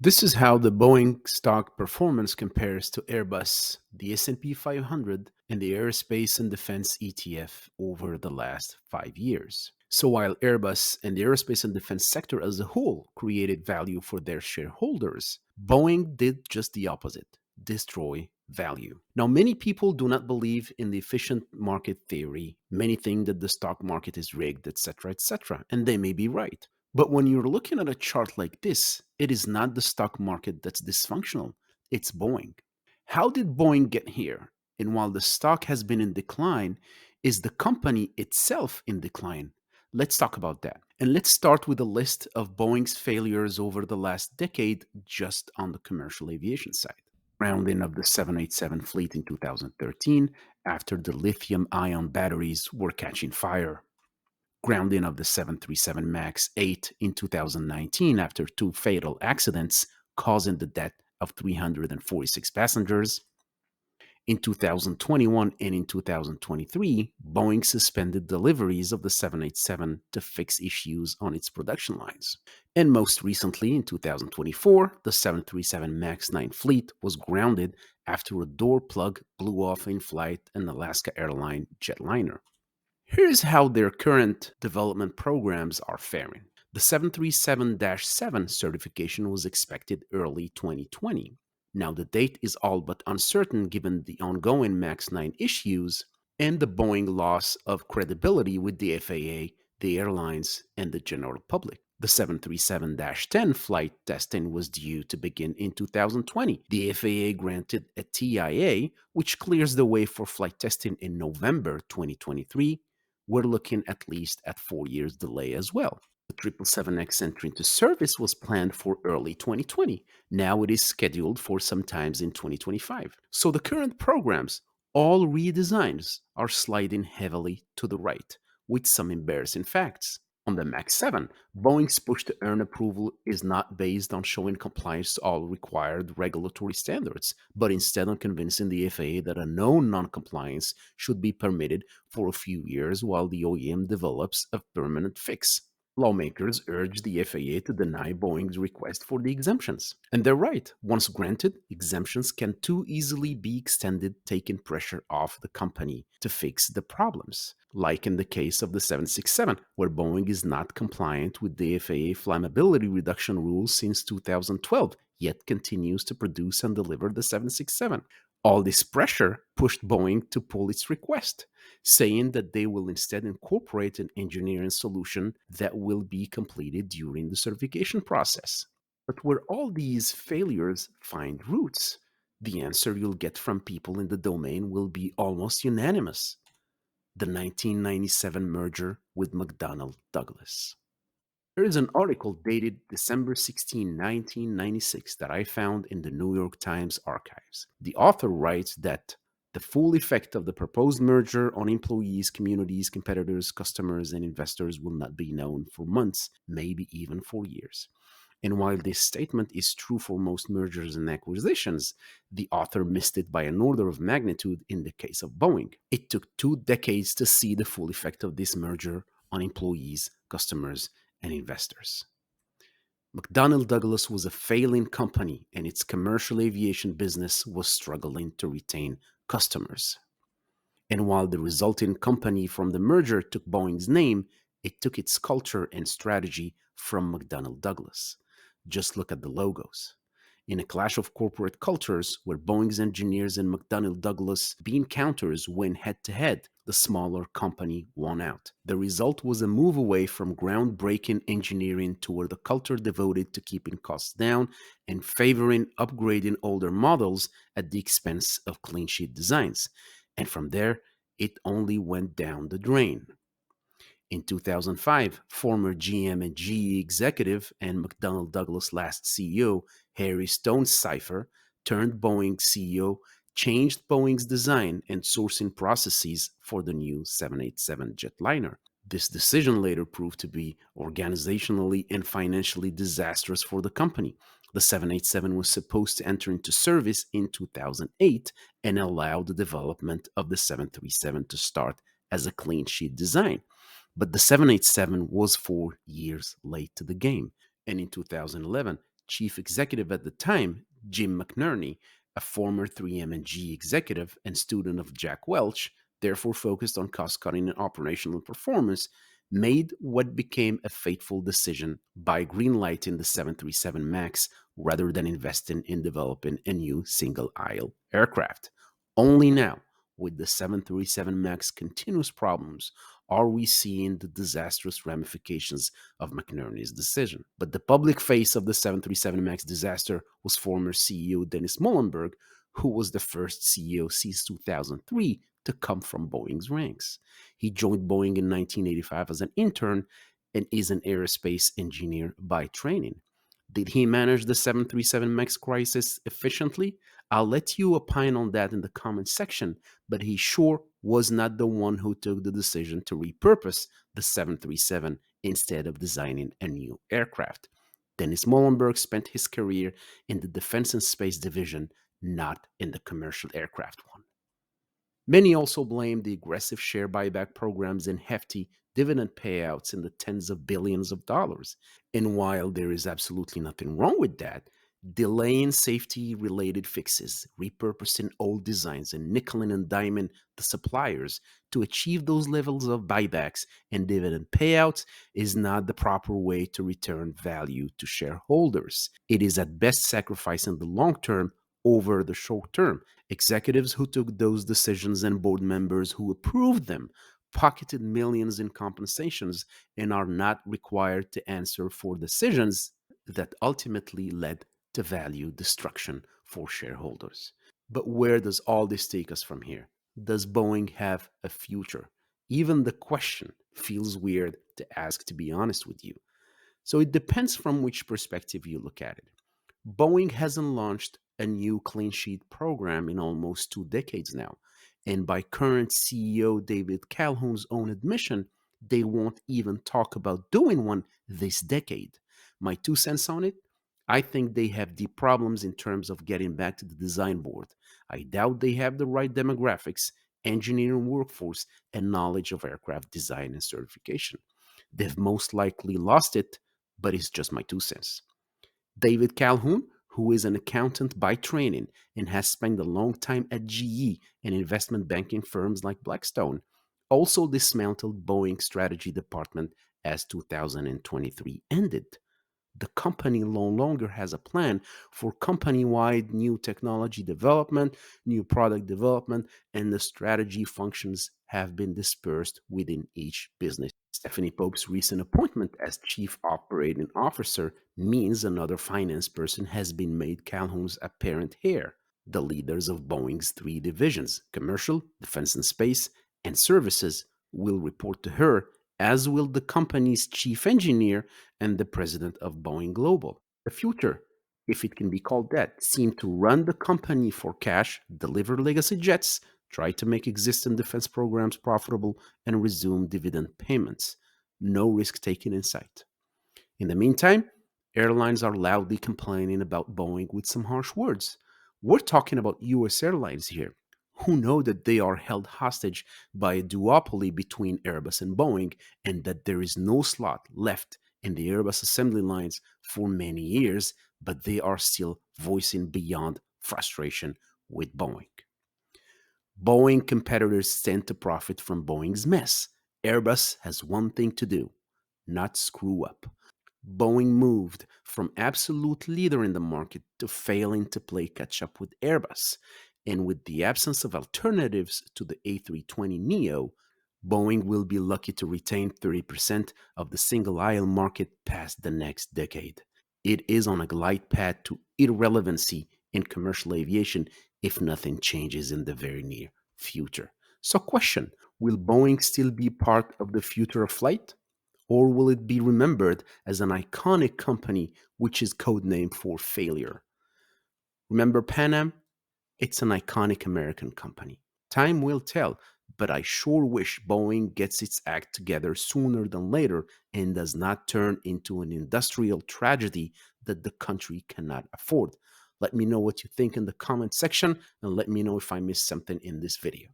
This is how the Boeing stock performance compares to Airbus, the S&P 500, and the Aerospace and Defense ETF over the last 5 years. So while Airbus and the aerospace and defense sector as a whole created value for their shareholders, Boeing did just the opposite, destroy value. Now, many people do not believe in the efficient market theory. Many think that the stock market is rigged, etc., and they may be right. But when you're looking at a chart like this, it is not the stock market that's dysfunctional, it's Boeing. How did Boeing get here? And while the stock has been in decline, is the company itself in decline? Let's talk about that. And let's start with a list of Boeing's failures over the last decade just on the commercial aviation side. Grounding of the 787 fleet in 2013 after the lithium ion batteries were catching fire. Grounding of the 737 MAX 8 in 2019 after two fatal accidents, causing the death of 346 passengers. In 2021 and in 2023, Boeing suspended deliveries of the 787 to fix issues on its production lines. And most recently, in 2024, the 737 MAX 9 fleet was grounded after a door plug blew off in flight an Alaska Airlines jetliner. Here's how their current development programs are faring. The 737 7 certification was expected early 2020. Now, the date is all but uncertain given the ongoing MAX 9 issues and the Boeing loss of credibility with the FAA, the airlines, and the general public. The 737 10 flight testing was due to begin in 2020. The FAA granted a TIA, which clears the way for flight testing in November 2023. We're looking at least at 4 years delay as well. The 777X entry into service was planned for early 2020. Now it is scheduled for sometimes in 2025. So the current programs, all redesigns, are sliding heavily to the right, with some embarrassing facts. On the MAX 7, Boeing's push to earn approval is not based on showing compliance to all required regulatory standards, but instead on convincing the FAA that a known noncompliance should be permitted for a few years while the OEM develops a permanent fix. Lawmakers urge the FAA to deny Boeing's request for the exemptions. And they're right. Once granted, exemptions can too easily be extended, taking pressure off the company to fix the problems. Like in the case of the 767, where Boeing is not compliant with the FAA flammability reduction rules since 2012, yet continues to produce and deliver the 767. All this pressure pushed Boeing to pull its request, saying that they will instead incorporate an engineering solution that will be completed during the certification process. But where all these failures find roots, the answer you'll get from people in the domain will be almost unanimous: the 1997 merger with McDonnell Douglas. There is an article dated December 16, 1996 that I found in the New York Times archives. The author writes that the full effect of the proposed merger on employees, communities, competitors, customers, and investors will not be known for months, maybe even for years. And while this statement is true for most mergers and acquisitions, the author missed it by an order of magnitude in the case of Boeing. It took 2 decades to see the full effect of this merger on employees, customers, and investors. McDonnell Douglas was a failing company, and its commercial aviation business was struggling to retain customers. And while the resulting company from the merger took Boeing's name, it took its culture and strategy from McDonnell Douglas. Just look at the logos. In a clash of corporate cultures where Boeing's engineers and McDonnell Douglas bean counters went head to head, the smaller company won out. The result was a move away from groundbreaking engineering toward a culture devoted to keeping costs down and favoring upgrading older models at the expense of clean sheet designs. And from there, it only went down the drain. In 2005, former GM and GE executive and McDonnell Douglas last CEO Harry Stonecipher turned Boeing CEO, changed Boeing's design and sourcing processes for the new 787 jetliner. This decision later proved to be organizationally and financially disastrous for the company. The 787 was supposed to enter into service in 2008 and allow the development of the 737 to start as a clean sheet design. But the 787 was 4 years late to the game. And in 2011, Chief executive at the time, Jim McNerney, a former 3M and G executive and student of Jack Welch, therefore focused on cost cutting and operational performance, made what became a fateful decision by greenlighting the 737 MAX rather than investing in developing a new single aisle aircraft. Only now, with the 737 MAX continuous problems, are we seeing the disastrous ramifications of McNerney's decision. But the public face of the 737 MAX disaster was former CEO Dennis Muilenburg, who was the first CEO since 2003 to come from Boeing's ranks. He joined Boeing in 1985 as an intern and is an aerospace engineer by training. Did he manage the 737 MAX crisis efficiently? I'll let you opine on that in the comment section, but he sure was not the one who took the decision to repurpose the 737 instead of designing a new aircraft. Dennis Muilenburg spent his career in the Defense and Space Division, not in the commercial aircraft one. Many also blame the aggressive share buyback programs and hefty dividend payouts in the tens of billions of dollars. And while there is absolutely nothing wrong with that, delaying safety related fixes, repurposing old designs, and nickeling and diming the suppliers to achieve those levels of buybacks and dividend payouts is not the proper way to return value to shareholders. It is at best sacrificing the long term over the short term. Executives who took those decisions and board members who approved them pocketed millions in compensations and are not required to answer for decisions that ultimately led to value destruction for shareholders. But where does all this take us from here? Does Boeing have a future? Even the question feels weird to ask, to be honest with you. So it depends from which perspective you look at it. Boeing hasn't launched a new clean sheet program in almost 2 decades now. And by current CEO David Calhoun's own admission, they won't even talk about doing one this decade. My 2 cents on it? I think they have deep problems in terms of getting back to the design board. I doubt they have the right demographics, engineering workforce, and knowledge of aircraft design and certification. They've most likely lost it, but it's just my 2 cents. David Calhoun, who is an accountant by training and has spent a long time at GE and investment banking firms like Blackstone, also dismantled Boeing's strategy department as 2023 ended. The company no longer has a plan for company wide new technology development, new product development, and the strategy functions have been dispersed within each business. Stephanie Pope's recent appointment as Chief Operating Officer means another finance person has been made Calhoun's apparent heir. The leaders of Boeing's 3 divisions, commercial, defense and space, and services, will report to her, as will the company's chief engineer and the president of Boeing Global. The future, if it can be called that, seemed to run the company for cash, deliver legacy jets, try to make existing defense programs profitable, and resume dividend payments. No risk taken in sight. In the meantime, airlines are loudly complaining about Boeing with some harsh words. We're talking about US airlines here, who know that they are held hostage by a duopoly between Airbus and Boeing, and that there is no slot left in the Airbus assembly lines for many years, but they are still voicing beyond frustration with Boeing. Boeing competitors tend to profit from Boeing's mess. Airbus has one thing to do: not screw up. Boeing moved from absolute leader in the market to failing to play catch up with Airbus. And with the absence of alternatives to the A320neo, Boeing will be lucky to retain 30% of the single aisle market past the next decade. It is on a glide path to irrelevancy in commercial aviation if nothing changes in the very near future. So, question: will Boeing still be part of the future of flight? Or will it be remembered as an iconic company which is codenamed for failure? Remember Pan Am? It's an iconic American company. Time will tell, but I sure wish Boeing gets its act together sooner than later and does not turn into an industrial tragedy that the country cannot afford. Let me know what you think in the comment section and let me know if I missed something in this video.